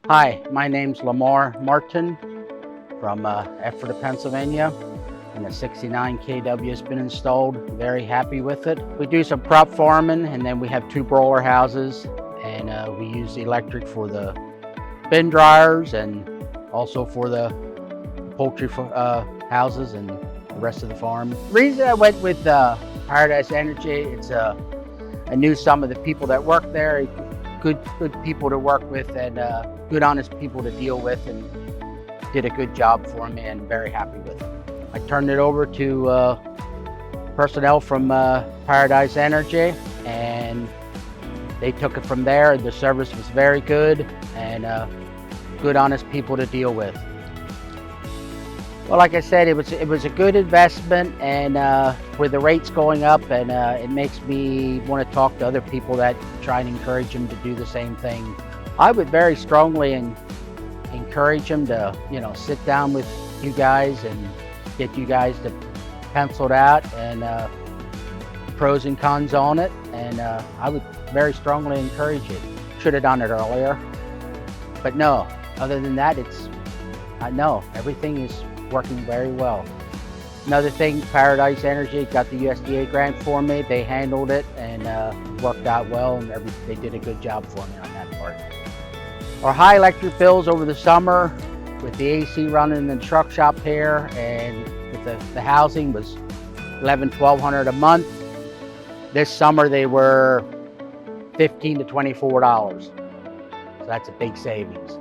Hi, my name's Lamar Martin from Ephrata, Pennsylvania, and the 69 kW has been installed. Very happy with it. We do some prop farming, and then we have 2 broiler houses, and we use the electric for the bin dryers and also for the poultry houses and the rest of the farm. The reason I went with Paradise Energy, I knew some of the people that work there, good people to work with, and good honest people to deal with, and did a good job for me, and very happy with it. I turned it over to personnel from Paradise Energy, and they took it from there. The service was very good, and good honest people to deal with. Well, like I said, it was a good investment, and with the rates going up, and it makes me want to talk to other people that try and encourage them to do the same thing. I would very strongly encourage them to, sit down with you guys and get you guys to pencil it out and pros and cons on it, and I would very strongly encourage it. Should have done it earlier, but no. Other than that, no, everything is working very well. Another thing, Paradise Energy got the USDA grant for me. They handled it and worked out well, and they did a good job for me on that part. Our high electric bills over the summer, with the AC running in the truck shop here, and with the housing was $1,100–1,200 a month. This summer they were $15 to $24. So that's a big savings.